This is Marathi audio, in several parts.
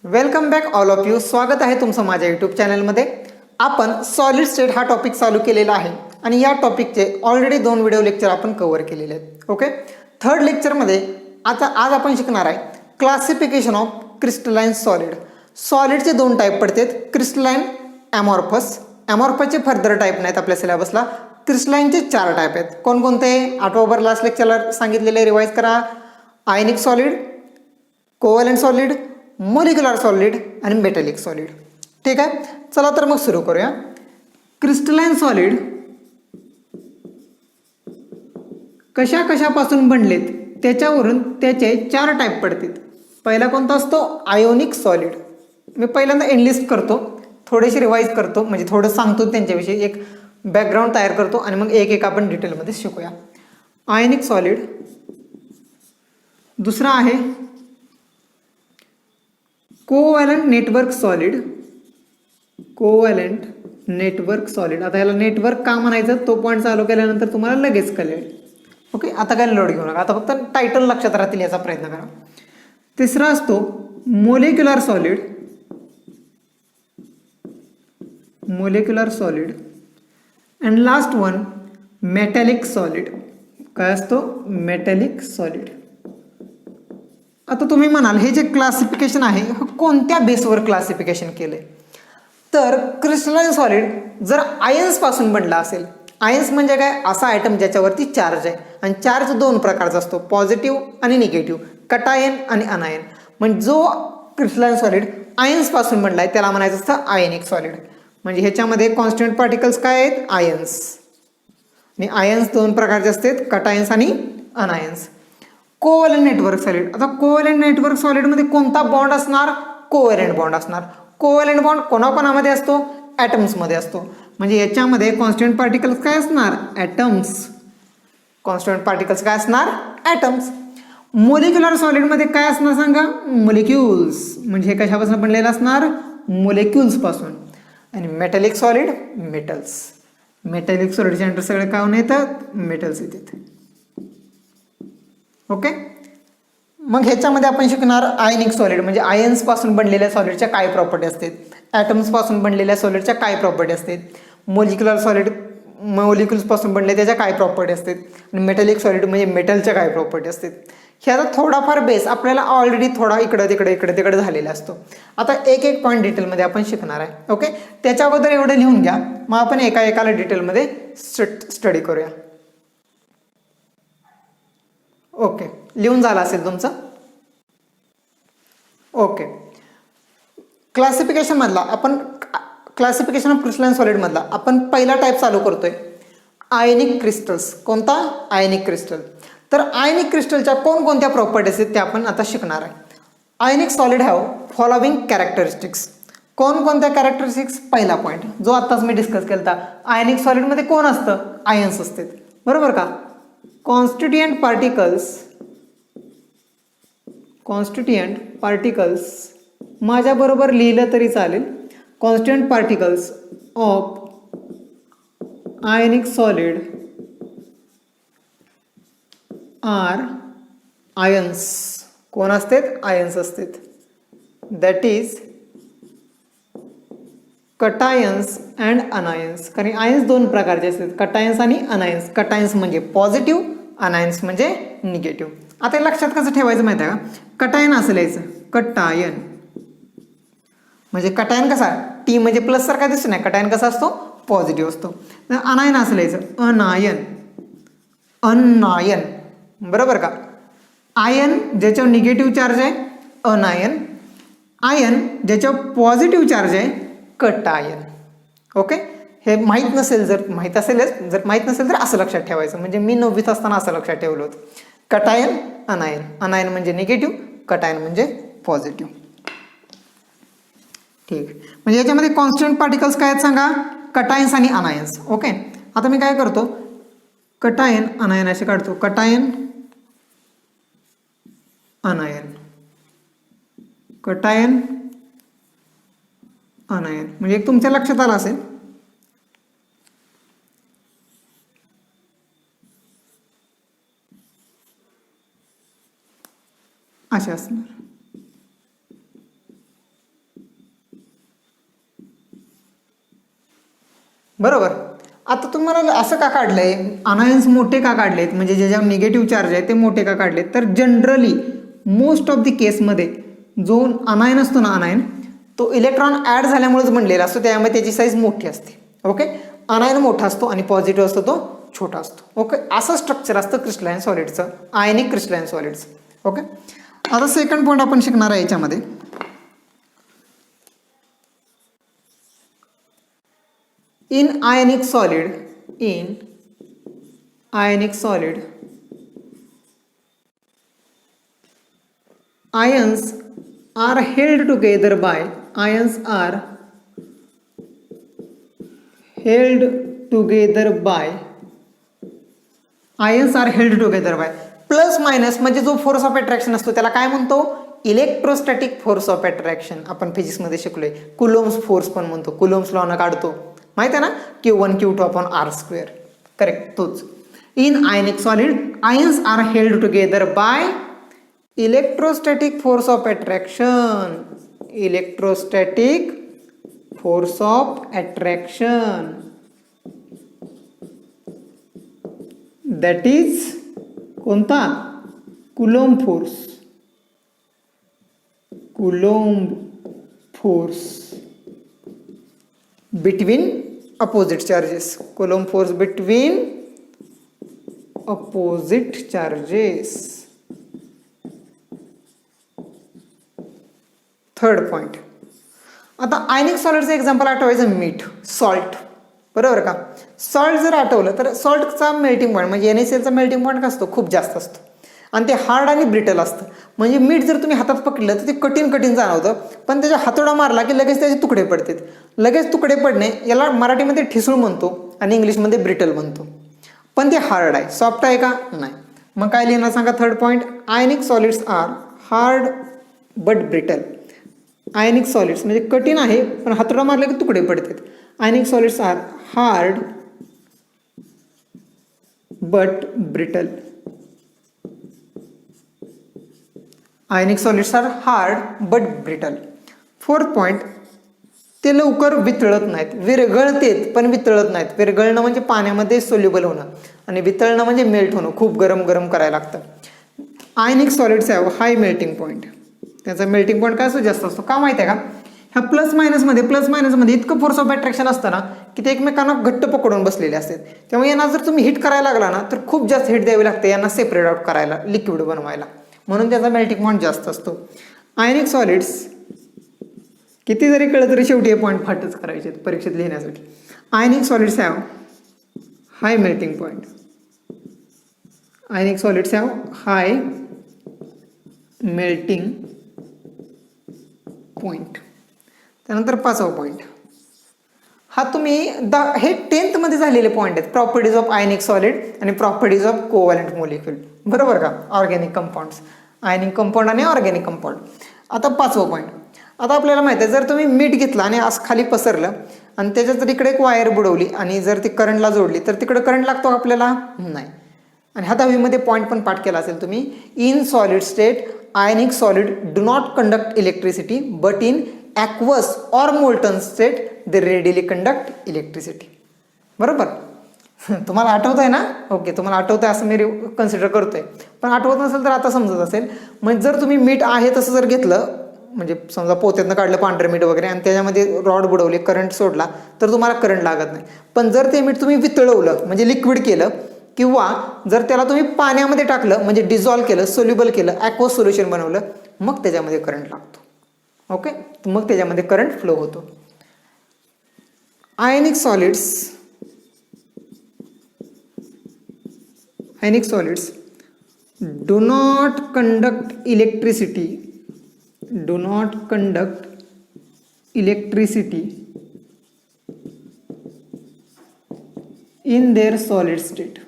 Welcome back all of you. स्वागत आहे तुमचं माझ्या यूट्यूब चॅनलमध्ये. आपण सॉलिड स्टेट हा टॉपिक चालू केलेला आहे आणि या टॉपिकचे ऑलरेडी 2 व्हिडिओ लेक्चर आपण कव्हर केलेले आहेत. ओके, थर्ड लेक्चरमध्ये आज आपण शिकणार आहे क्लासिफिकेशन ऑफ क्रिस्टलाइन सॉलिड. सॉलिडचे 2 टाईप पडतात, क्रिस्टलाइन, ॲमॉर्फस. ॲमॉर्फसचे फर्दर टाईप नाहीत आपल्या सिलेबसला. क्रिस्टलाइनचे 4 टाईप आहेत. कोणकोणते? आठवबर लास्ट लेक्चरला सांगितलेले, रिवाइज करा. आयनिक solid, covalent solid, molecular solid आणि मेटॅलिक सॉलिड. ठीक आहे, चला तर मग सुरू करूया. क्रिस्टलाइन सॉलिड कशा कशापासून बनलेत त्याच्यावरून त्याचे 4 टाईप पडतील. पहिला कोणता असतो? Ionic solid. मी पहिल्यांदा एनलिस्ट करतो, थोडेसे रिवाइज करतो, म्हणजे थोडं सांगतो त्यांच्याविषयी, एक बॅकग्राऊंड तयार करतो आणि मग एक एक आपण डिटेलमध्ये शिकूया. आयोनिक सॉलिड, दुसरा आहे covalent network solid. Covalent network solid. आता याला नेटवर्क का म्हणायचं तो पॉईंट चालू केल्यानंतर तुम्हाला लगेच कळेल. ओके, आता काय लोड घेऊ नका, आता फक्त टायटल लक्षात राहतील याचा प्रयत्न करा. तिसरा असतो molecular solid. Molecular solid. And last one metallic solid. काय असतो? Metallic solid. आता तुम्ही म्हणाल हे जे क्लासिफिकेशन आहे कोणत्या बेसवर क्लासिफिकेशन केलंय? तर क्रिस्टलाइन सॉलिड जर आयन्स पासून बनला असेल. आयन्स म्हणजे काय? असा आयटम ज्याच्यावरती चार्ज आहे, आणि चार्ज 2 प्रकारचा असतो, पॉझिटिव्ह आणि निगेटिव्ह, कटायन आणि अनायन. म्हणजे जो क्रिस्टलाइन सॉलिड आयन्स पासून बनला आहे त्याला म्हणायचं असतं आयनिक सॉलिड. म्हणजे ह्याच्यामध्ये कॉन्स्टंट पार्टिकल्स काय आहेत? आयन्स. आणि आयन्स 2 प्रकारचे असतात, कटायन्स आणि अनायन्स. Covalent network solid. आता कोव्हॅलेंट नेटवर्क सॉलिडमध्ये कोणता बॉन्ड असणार? कोव्हॅलेंट बॉन्ड असणार. कोव्हॅलेंट बॉन्ड कोणाकोणामध्ये असतो? ॲटम्समध्ये असतो. म्हणजे याच्यामध्ये कॉन्स्टंट पार्टिकल्स काय असणार? ॲटम्स. कॉन्स्टंट पार्टिकल्स काय असणार? ॲटम्स. मोलिक्युलर सॉलिडमध्ये काय असणार सांगा? मोलिक्युल्स. म्हणजे हे कशापासून बनलेलं असणार? मोलिक्युल्स पासून. आणि मेटॅलिक सॉलिड, मेटल्स. मेटॅलिक सॉलिडच्या अंडर सगळे काय येतात? मेटल्स येतात. ओके, मग ह्याच्यामध्ये आपण शिकणार आयनिक सॉलिड. म्हणजे आयन्स पासून बनलेल्या सॉलिडच्या काय प्रॉपर्टी असतात, ॲटम्स पासून बनलेल्या सॉलिडच्या काय प्रॉपर्टी असतात, मोलिक्युलर सॉलिड मोलिक्युल्स पासून बनले त्याच्या काय प्रॉपर्टी असतात, आणि मेटॅलिक सॉलिड म्हणजे मेटलच्या काय प्रॉपर्टी असतात. ह्याचा थोडाफार बेस आपल्याला ऑलरेडी थोडा इकडं तिकडे झालेला असतो. आता एक एक पॉईंट डिटेलमध्ये आपण शिकणार आहे. ओके, त्याच्या अगोदर एवढं लिहून घ्या, मग आपण एकाला डिटेलमध्ये स्टडी करूया. ओके, लिहून झालं असेल तुमचं. ओके, क्लासिफिकेशन मधला आपण क्लासिफिकेशन ऑफ क्रिस्टलाइन सॉलिड मधला आपण पहिला टाईप चालू करतोय, आयनिक क्रिस्टल्स. कोणता? आयनिक क्रिस्टल. तर आयनिक क्रिस्टलच्या कोणकोणत्या प्रॉपर्टीज आहेत त्या आपण आता शिकणार आहे. आयनिक सॉलिड हॅव फॉलोविंग कॅरेक्टरिस्टिक्स. कोणकोणत्या कॅरेक्टरिस्टिक्स? पहिला पॉईंट जो आत्ताच मी डिस्कस केला, आयनिक सॉलिडमध्ये कोण असतं? आयन्स असतात, बरोबर का? कॉन्स्टिट्युएंट पार्टिकल्स माझ्याबरोबर लिहिलं तरी चालेल. Constituent particles of ionic solid are ions. कोण असतात? आयन्स असतात. That is cations and anions. कारण आयन्स 2 प्रकारचे असतात, कटायन्स आणि अनायन्स. कटायन्स म्हणजे पॉझिटिव्ह, अनायन्स म्हणजे निगेटिव्ह. आता लक्षात कसं ठेवायचं माहिती आहे का? कटायन असं लिहायचं, कटायन. म्हणजे कटायन कसा? टी म्हणजे प्लस सारखा दिसतो नाही, कटायन कसा असतो? पॉझिटिव्ह असतो. अनायन असं लिहायचं, अनायन. अनायन, बरोबर का? आयन ज्याच्यावर निगेटिव्ह चार्ज आहे, अनायन. आयन ज्याच्यावर पॉझिटिव्ह चार्ज आहे, कटायन. ओके, हे माहीत नसेल, जर माहीत असेलच, जर माहीत नसेल तर असं लक्षात ठेवायचं. म्हणजे मी 9वीत असताना असं लक्षात ठेवलं होतं, कटायन, अनायन. अनायन म्हणजे निगेटिव्ह, कटायन म्हणजे पॉझिटिव्ह. ठीक, म्हणजे याच्यामध्ये कॉन्स्टंट पार्टिकल्स काय आहेत सांगा? कटायन्स आणि अनायन्स. ओके, आता मी काय करतो, कटायन अनायन असे काढतो, कटायन अनायन, कटायन अनायन. म्हणजे एक तुमच्या लक्षात आलं असेल. असे असणार. बरोबर. आता तुम्हाला असं का काढलंय, अनायन्स मोठे का काढलेत, म्हणजे ज्याच्यावर निगेटिव्ह चार्ज आहे ते मोठे का काढलेत, तर जनरली मोस्ट ऑफ द केसमध्ये जो अनायन असतो ना, अनायन तो इलेक्ट्रॉन ॲड झाल्यामुळेच बनलेला असतो, त्यामुळे त्याची साईज मोठी असते. ओके, अनायन मोठा असतो आणि पॉझिटिव्ह असतो तो छोटा असतो. ओके, असं स्ट्रक्चर असतं क्रिस्टलाइन सॉलिडचं, आयनिक क्रिस्टलाइन सॉलिडचं. ओके, आता सेकंड पॉईंट आपण शिकणार आहे याच्यामध्ये. In ionic solid, ions are held together by plus minus, म्हणजे जो फोर्स ऑफ अट्रॅक्शन असतो त्याला काय म्हणतो, इलेक्ट्रोस्टॅटिक फोर्स ऑफ अट्रॅक्शन. आपण फिजिक्समध्ये शिकलोय, कुलोम्स फोर्स पण म्हणतो, कुलोम्स लॉ न काढतो माहित आहे ना, Q1 Q2 upon r². Correct, तोच. In ionic solid ions are held together by electrostatic force of attraction. That is कोणता, Coulomb force between opposite charges. Coulomb force between opposite charges. Third point. आता आयनिक सॉलिडचं एक्झाम्पल आठवायचं, मीठ, सॉल्ट. बरोबर का. सॉल्ट जर आठवलं तर सॉल्टचा मेल्टिंग पॉईंट म्हणजे NaClचा मेल्टिंग पॉईंट का असतो, खूप जास्त असतो आणि ते हार्ड आणि ब्रिटल असतं. म्हणजे मीठ जर तुम्ही हातात पकडलं तर ते कठीण जाणवतं, पण त्याच्या हातोडा मारला की लगेच त्याचे तुकडे पडतात. लगेच तुकडे पडणे याला मराठीमध्ये ठिसूळ म्हणतो आणि इंग्लिशमध्ये ब्रिटल म्हणतो. पण ते हार्ड आहे, सॉफ्ट आहे का, नाही. मग काय लिहिणार सांगा, third point. Ionic solids are hard but brittle. Ionic solids म्हणजे कठीण आहे पण हातोडा मारला की तुकडे पडतात. Ionic solids are hard but brittle. Ionic solids are hard but brittle. Fourth point, ते लवकर वितळत नाहीत, विरघळतेत पण वितळत नाहीत. विरघळणं म्हणजे पाण्यामध्ये सोल्युबल होणं आणि वितळणं म्हणजे मेल्ट होणं, खूप गरम करायला लागतं. आयनिक solids have high melting point. त्याचा मेल्टिंग पॉईंट काय असतो, जास्त असतो. का माहिती आहे का, ह्या प्लस मायनसमध्ये इतकं फोर्स ऑफ अट्रॅक्शन असतं ना की ते एकमेकांना घट्ट पकडून बसलेले असतात. त्यामुळे यांना जर तुम्ही हिट करायला लागला ना तर खूप जास्त हिट द्यावी लागते यांना सेपरेट आउट करायला, लिक्विड बनवायला, म्हणून त्याचा मेल्टिंग पॉईंट जास्त असतो. आयनिक सॉलिड्स किती जरी कळलं तरी शेवटी हे पॉईंट फाटच करायचे परीक्षेत लिहिण्यासाठी. आयनिक solids have high melting point. Ionic solids have high melting point. त्यानंतर पाचवा पॉईंट, हा तुम्ही हे 10th मध्ये झालेले पॉईंट आहेत. प्रॉपर्टीज ऑफ आयनिक सॉलिड आणि प्रॉपर्टीज ऑफ कोव्हॅलंट मॉलिक्यूल. बरोबर का, ऑर्गॅनिक कंपाऊंड्स, आयनिक कंपाऊंड आणि ऑर्गॅनिक कंपाऊंड. आता पाचवा पॉईंट. आता आपल्याला माहिती आहे, जर तुम्ही मीठ घेतलं आणि असं खाली पसरलं आणि त्याच्यात जर इकडे एक वायर बुडवली आणि जर ती करंटला जोडली तर तिकडे करंट लागतो आपल्याला, नाही. आणि हा 10वीमध्ये पॉईंट पण पाठ केला असेल तुम्ही. In solid state ionic solid do not conduct electricity but in aqueous or molten state they readily conduct electricity. बरोबर, तुम्हाला आठवत आहे ना. ओके, तुम्हाला आठवत आहे असं मी कन्सिडर करतोय, पण आठवत नसेल तर आता समजत असेल. म्हणजे जर तुम्ही मीठ आहे तसं जर घेतलं, म्हणजे समजा पोत्यातनं काढलं पांढरं मीठ वगैरे आणि त्याच्यामध्ये रॉड बुडवले, करंट सोडला तर तुम्हाला करंट लागत नाही. पण जर ते मीठ तुम्ही वितळवलं म्हणजे लिक्विड केलं किंवा जर त्याला तुम्ही पाण्यामध्ये टाकलं म्हणजे डिझॉल्व केलं, सोल्युबल केलं, ॲक्वस सोल्युशन बनवलं, मग त्याच्यामध्ये करंट लागतो. ओके, मग त्याच्यामध्ये करंट फ्लो होतो. आयनिक solids do not conduct electricity in their solid state.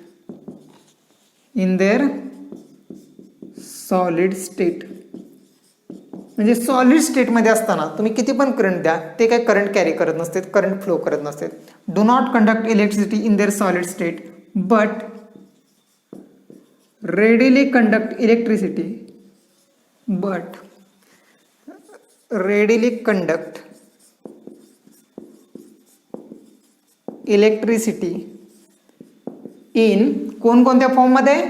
म्हणजे सॉलिड स्टेटमध्ये असताना तुम्ही किती पण करंट द्या, ते काही करंट कॅरी करत नसते, करंट फ्लो करत नसते. Do not conduct electricity in their solid state but readily conduct electricity electricity in कोणकोणत्या फॉर्ममध्ये?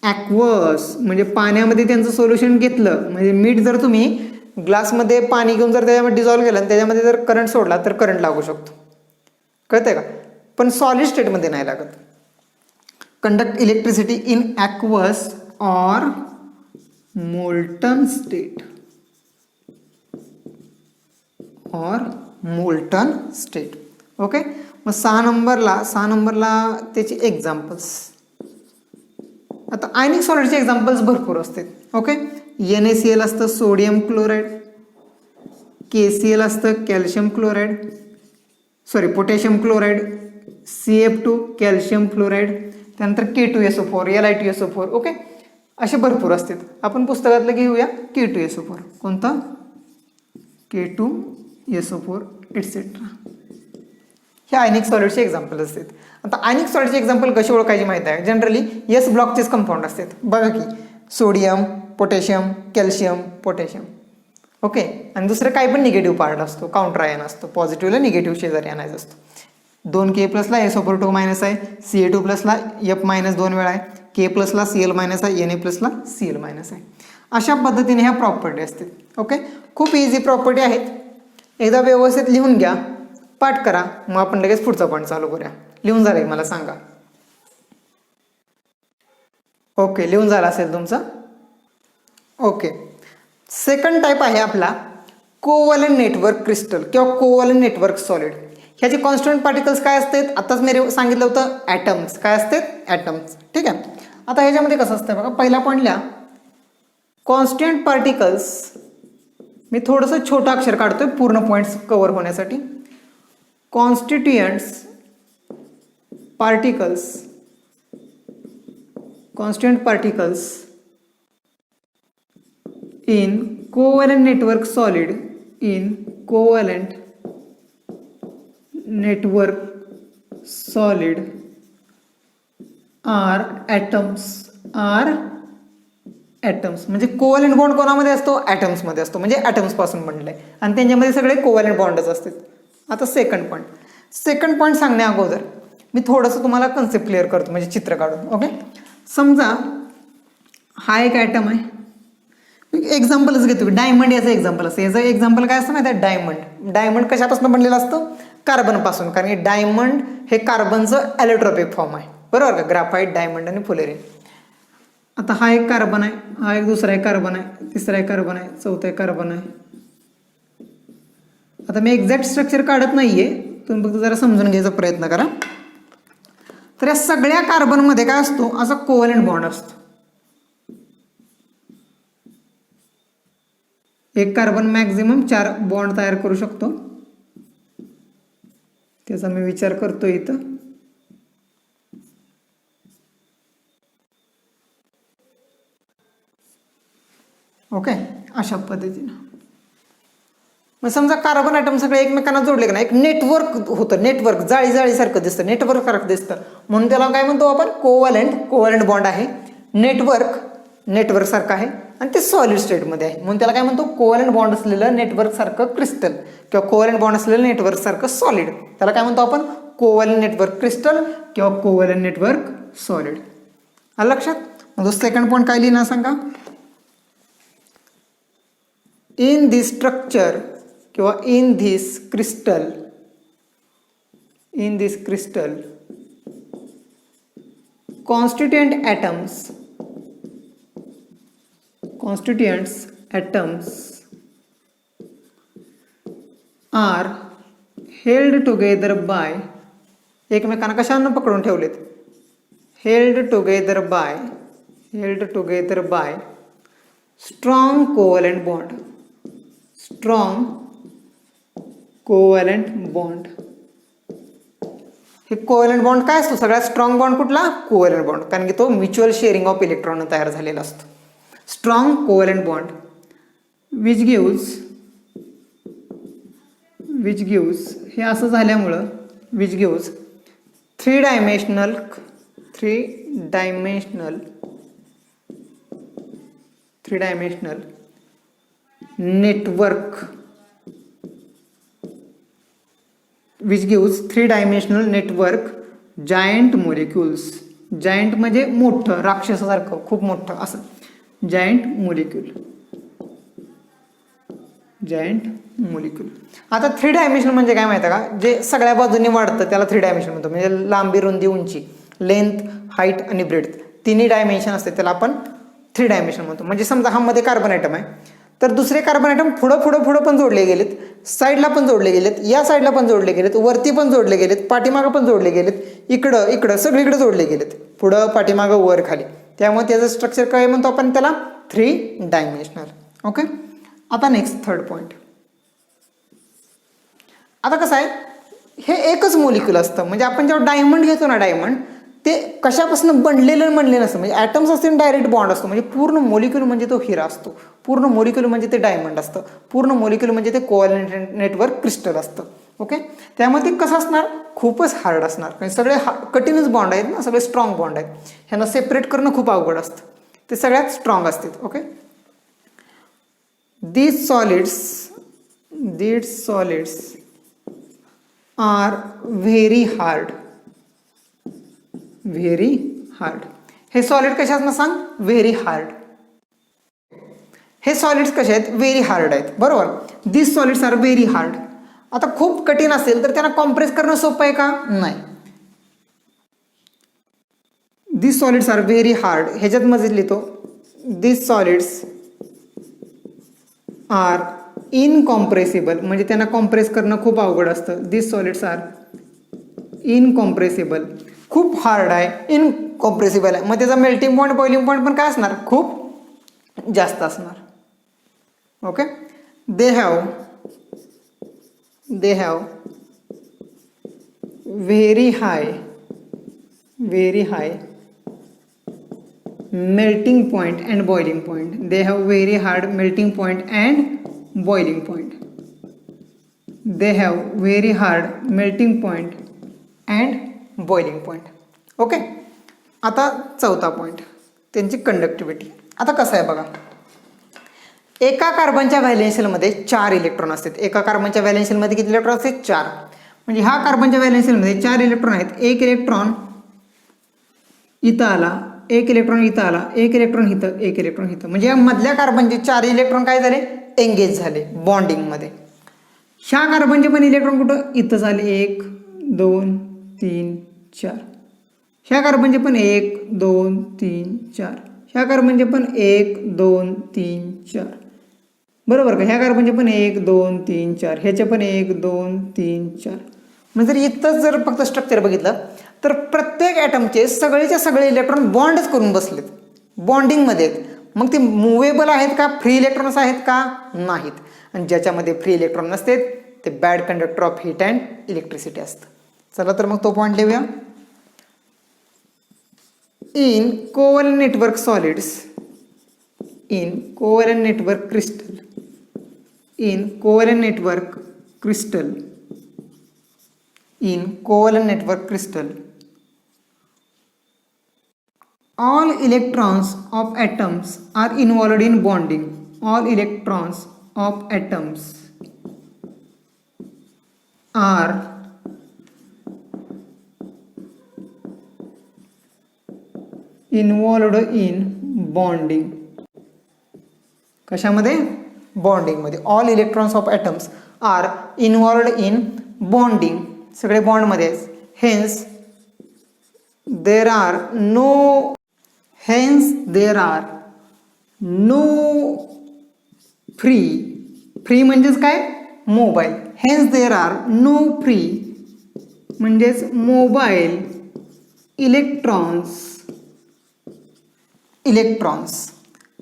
ॲक्वस, म्हणजे पाण्यामध्ये त्यांचं सोल्युशन घेतलं, म्हणजे मीठ जर तुम्ही ग्लासमध्ये पाणी घेऊन जर त्याच्यामध्ये डिझॉल्व केलं आणि त्याच्यामध्ये जर करंट सोडला तर करंट लागू शकतो, कळतंय का? पण सॉलिड स्टेटमध्ये नाही लागत. Conduct electricity in aqueous or molten state, or molten state. Okay, मग 6 नंबरला त्याची एक्झाम्पल्स. आता आयनिक सॉलिडचे एक्झाम्पल्स भरपूर असतात. ओके, NaCl असतं सोडियम क्लोराईड, KCl असतं calcium chloride, potassium chloride, CF2 calcium fluoride, त्यानंतर K2SO4 Li2SO4. ओके, असे भरपूर असतात. आपण पुस्तकातलं घेऊया K2SO4. कोणता? K2SO4 etcetera. हे आयनिक सॉलिडचे एक्झाम्पल असतात. आता आयनिक सॉलिडचे एक्झाम्पल कशी ओळखायची माहिती आहे? जनरली S ब्लॉकचेच कंपाऊंड असतात. बघा की sodium, potassium, calcium, potassium. Okay, आणि दुसरं काही पण निगेटिव्ह पार्ट असतो, काउंटर आयन असतो, पॉझिटिव्हला निगेटिव्ह शेजारी आणायचा असतो. 2K+ ला SO4 आहे, Ca2+ ला F- 2 वेळा आहे, K+ ला Cl- आहे, Na+ ला Cl- आहे. अशा पद्धतीने ह्या प्रॉपर्टी असतात. ओके, खूप इझी प्रॉपर्टी आहेत. एकदा व्यवस्थित लिहून घ्या, पाठ करा, मग आपण लगेच पुढचा पॉईंट चालू करूया. लिहून झालंय मला सांगा. ओके, लिहून झाला असेल तुमचं. ओके, सेकंड टाईप आहे आपला कोव्हॅलेंट नेटवर्क क्रिस्टल किंवा कोव्हॅलेंट नेटवर्क सॉलिड. ह्याचे कॉन्स्टंट पार्टिकल्स काय असतात? आताच मी सांगितलं होतं, ॲटम्स. काय असतात? ॲटम्स. ठीक आहे. आता ह्याच्यामध्ये कसं असतं बघा, पहिला पॉईंट लिहा, कॉन्स्टंट पार्टिकल्स. मी थोडंसं छोटं अक्षर काढतोय पूर्ण पॉईंट्स कव्हर होण्यासाठी. Constituents particles in covalent network solid are atoms. म्हणजे कोव्हॅलेंट बॉन्ड कोणामध्ये असतो? ॲटम्स मध्ये असतो, म्हणजे ॲटम्स पासून बनलेला आहे आणि त्यांच्यामध्ये सगळे कोव्हॅलेंट बॉन्डच असतात. आता सेकंड पॉईंट सांगण्या अगोदर मी थोडंसं तुम्हाला कन्सेप्ट क्लिअर करतो, म्हणजे चित्र काढून. ओके, समजा हा एक ॲटम आहे, एक्झाम्पलच घेतो, डायमंड याचं एक्झाम्पल असतं. याचं एक्झाम्पल काय असतं माहिती आहे? डायमंड कशापासून बनलेलं असतं? कार्बन पासून, कारण की डायमंड हे कार्बनचं ॲलोट्रॉपिक फॉर्म आहे, बरोबर का? ग्राफाईट, डायमंड आणि फुलेरिन. आता हा एक कार्बन आहे, हा एक दुसरा एक कार्बन आहे, तिसरा एक कार्बन आहे, चौथा एक कार्बन आहे. आता मी एक्झॅक्ट स्ट्रक्चर काढत नाहीये, तुम्ही फक्त जरा समजून घ्यायचा प्रयत्न करा. तर या सगळ्या कार्बनमध्ये काय असतो? असा कोव्हॅलेंट बॉन्ड असतो. एक कार्बन मॅक्झिमम 4 बॉन्ड तयार करू शकतो, त्याचा मी विचार करतो इथं. ओके, अशा पद्धतीनं. मग समजा कार्बन ॲटम सगळे एकमेकांना जोडले का नाही, एक नेटवर्क होतं, नेटवर्क जाळीसारखं दिसतं, नेटवर्क सारखं दिसतं, म्हणून त्याला काय म्हणतो आपण? कोव्हॅलेंट बॉन्ड आहे, नेटवर्क सारखं आहे आणि ते सॉलिड स्टेटमध्ये आहे, म्हणून त्याला काय म्हणतो? कोव्हॅलेंट बॉन्ड असलेलं नेटवर्क सारखं क्रिस्टल किंवा कोव्हॅलेंट बॉन्ड असलेलं नेटवर्क सारखं सॉलिड, त्याला काय म्हणतो आपण? कोव्हॅलेंट नेटवर्क क्रिस्टल किंवा कोव्हॅलेंट नेटवर्क सॉलिड. आलं लक्षात? मग सेकंड पॉईंट काय लिहिणार सांगा? इन दिस स्ट्रक्चर किंवा in this crystal constituents atoms are held together by, एकमेकांना कशानं पकडून ठेवलेत? held together by strong covalent bond. हे कोव्हॅलेंट बॉन्ड काय असतो? सगळ्यात स्ट्रॉंग बॉन्ड कुठला? कोव्हॅलेंट बॉन्ड, कारण की तो म्युच्युअल शेअरिंग ऑफ इलेक्ट्रॉन तयार झालेला असतो. Strong covalent bond which gives हे असं झाल्यामुळं which gives three dimensional network which gives 3 dimensional network giant molecules. Giant म्हणजे मोठं, राक्षसासारखं खूप मोठं असं जायंट मोलिक्यूल. Giant molecule. आता 3 डायमेन्शन म्हणजे काय माहिती आहे का, जे सगळ्या बाजूंनी वाढतं त्याला 3 डायमेन्शन म्हणतो. म्हणजे लांबी, रुंदी, उंची, लेंथ, हाईट आणि ब्रेड्थ तिन्ही डायमेन्शन असते त्याला आपण 3 डायमेन्शन म्हणतो. म्हणजे समजा हा मध्ये कार्बन आयटम आहे, तर दुसरे कार्बन आयटम पुढं पुढं पुढं पण जोडले गेलेत, साईडला पण जोडले गेलेत, या साईडला पण जोडले गेलेत, वरती पण जोडले गेलेत, पाठीमागं पण जोडले गेलेत, इकडं इकडं सगळीकडे जोडले गेलेत, पुढं पाठीमागं वर खाली. त्यामुळे त्याचं स्ट्रक्चर काय म्हणतो आपण त्याला 3 डायमेन्शनल. ओके. आता नेक्स्ट थर्ड पॉईंट. आता कसं आहे, हे एकच मोलिक्यूल असतं. म्हणजे आपण जेव्हा डायमंड घेतो ना, डायमंड ते कशापासून बनलेलं म्हणले नसतं. म्हणजे ॲटम्स असतील डायरेक्ट बॉन्ड असतो. म्हणजे पूर्ण मोलिक्यूल म्हणजे तो हिरा असतो, पूर्ण मोलिक्यूल म्हणजे ते डायमंड असतं, पूर्ण मोलिक्यूल म्हणजे ते कोव्हॅलेंट नेटवर्क क्रिस्टल असतं. ओके. त्यामुळे ते कसं असणार, खूपच हार्ड असणार. कारण सगळे कठीणच बॉन्ड आहेत ना, सगळे स्ट्रॉंग बॉन्ड आहेत. ह्यांना सेपरेट करणं खूप अवघड असतं, ते सगळ्यात स्ट्रॉंग असतात. Okay. These solids are very hard. Very hard. हे सॉलिड कशात सांग, व्हेरी हार्ड. हे सॉलिड्स कसे आहेत, व्हेरी हार्ड आहेत. बरोबर. दिस सॉलिड्स आर व्हेरी हार्ड. आता खूप कठीण असेल तर त्यांना कॉम्प्रेस करणं सोपं आहे का, नाही. दिस सॉलिड्स आर व्हेरी हार्ड ह्याच्यात मजेत लिहितो, दिस सॉलिड्स आर इनकॉम्प्रेसिबल. म्हणजे त्यांना कॉम्प्रेस करणं खूप अवघड असतं. दिस सॉलिड्स आर इनकॉम्प्रेसिबल. खूप हार्ड आहे, इनकॉम्प्रेसिबल आहे. मग त्याचा मेल्टिंग पॉईंट, बॉइलिंग पॉईंट पण काय असणार, खूप जास्त असणार. Okay. They have very high melting point and boiling point. They have very hard melting point and boiling point. They have very hard melting point and boiling point. Okay. आता चौथा पॉईंट, त्यांची कंडक्टिव्हिटी. आता कसं आहे बघा, एका कार्बनच्या व्हॅलेन्शियलमध्ये 4 इलेक्ट्रॉन असतात. एका कार्बनच्या व्हॅलेन्शियलमध्ये किती इलेक्ट्रॉन असतात, 4. म्हणजे ह्या कार्बनच्या व्हॅलेन्शियलमध्ये 4 इलेक्ट्रॉन आहेत. एक इलेक्ट्रॉन इथं आला, एक इलेक्ट्रॉन इथं आला, एक इलेक्ट्रॉन इथं, एक इलेक्ट्रॉन इथं. म्हणजे या मधल्या कार्बनचे 4 इलेक्ट्रॉन काय झाले, एंगेज झाले बॉन्डिंगमध्ये. ह्या कार्बनचे पण इलेक्ट्रॉन कुठं, इथं झाले, 1 2 3 4. ह्या कार्बनचे पण 1 2 3 4. ह्या कार्बनचे पण 1 2 3 4. बरोबर का. ह्या कार्बनचे पण 1 2 3 4. ह्याचे पण 1 2 3 4. म्हणजे जर इथंच जर फक्त स्ट्रक्चर बघितलं तर प्रत्येक ॲटमचे सगळेच्या सगळे इलेक्ट्रॉन बॉन्डच करून बसलेत, बॉन्डिंगमध्ये आहेत. मग ते मुव्हेबल आहेत का, फ्री इलेक्ट्रॉन्स आहेत का, नाहीत. आणि ज्याच्यामध्ये फ्री इलेक्ट्रॉन नसते ते bad conductor of heat and electricity असतं. चला तर मग तो पॉईंट लिहूया. In covalent network solids, in covalent network crystal, in covalent network crystal, in covalent network crystal, all electrons of atoms are involved in bonding. All electrons of atoms are involved in bonding. कशामध्ये, बॉन्डिंगमध्ये. All electrons of atoms are involved in bonding. सगळे बॉन्डमध्ये. Hence there are no free म्हणजेच काय, mobile. Hence there are no free म्हणजेच मोबाईल इलेक्ट्रॉन्स.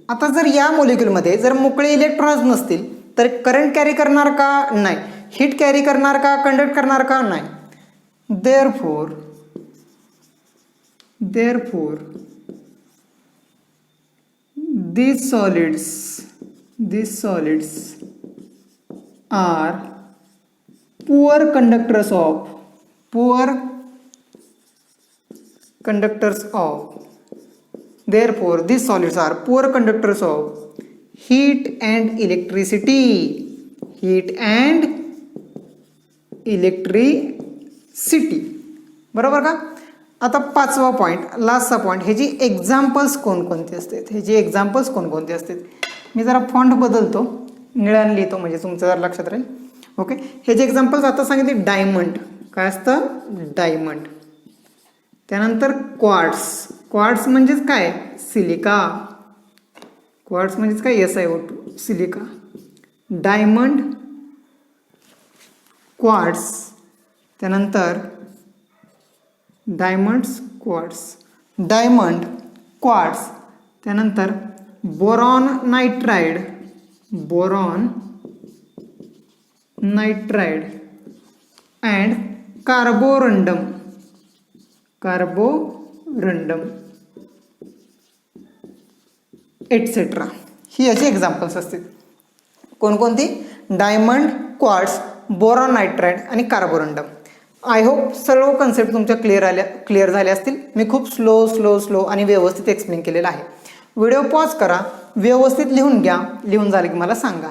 आता जर या मोलिक्यूलमध्ये जर मोकळे इलेक्ट्रॉन्स नसतील तर करंट कॅरी करणार का, नाही. हीट कॅरी करणार का, कंडक्ट करणार का, नाही. Therefore these solids are poor conductors of therefore these solids are poor conductors of heat and electricity. Electricity, बरोबर का? आता 5वा पॉईंट, लास्टचा पॉईंट, ह्याची एक्झाम्पल्स कोणकोणते असतात, ह्याची एक्झाम्पल्स कोणकोणते असतात. मी जरा फॉन्ट बदलतो, निळ्याने लिहितो म्हणजे तुमचं जरा लक्षात राहील. ओके, ह्याचे एक्झाम्पल्स आता सांगितले. डायमंड, काय असतं? डायमंड. त्यानंतर क्वार्ट्स, क्वार्ट्स म्हणजेच काय? सिलिका. क्वार्ट्स म्हणजेच काय? SiO2, silica. डायमंड, क्वार्ट्स, त्यानंतर डायमंड्स, क्वार्ट्स, डायमंड, क्वार्ट्स, त्यानंतर boron nitride, boron nitride and carborundum, carborundum etcetera. ही याची एक्झाम्पल्स असतील. कोणकोणती? डायमंड, क्वार्ट्स, बोरॉन नायट्राइड आणि कार्बोरंडम. आय होप सर्व कन्सेप्ट तुमच्या क्लिअर झाले असतील. मी खूप स्लो आणि व्यवस्थित एक्सप्लेन केलेलं आहे. व्हिडिओ पॉज करा, व्यवस्थित लिहून घ्या. लिहून झाले की मला सांगा.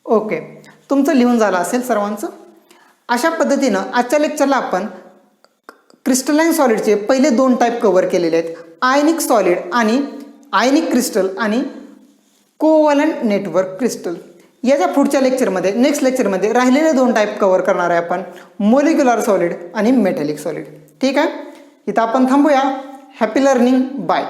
ओके, तुमचं लिहून झालं असेल सर्वांचं. अशा पद्धतीनं आजच्या लेक्चरला आपण क्रिस्टलाइन सॉलिडचे पहिले 2 टाईप कव्हर केलेले आहेत. आयनिक सॉलिड आणि आयनिक क्रिस्टल आणि कोव्हॅलंट नेटवर्क क्रिस्टल. याच्या पुढच्या लेक्चरमध्ये, नेक्स्ट लेक्चरमध्ये राहिलेले 2 टाईप कव्हर करणार आहे आपण, मोलिक्युलर सॉलिड आणि मेटॅलिक सॉलिड. ठीक आहे, इथं आपण थांबूया. Happy learning, bye.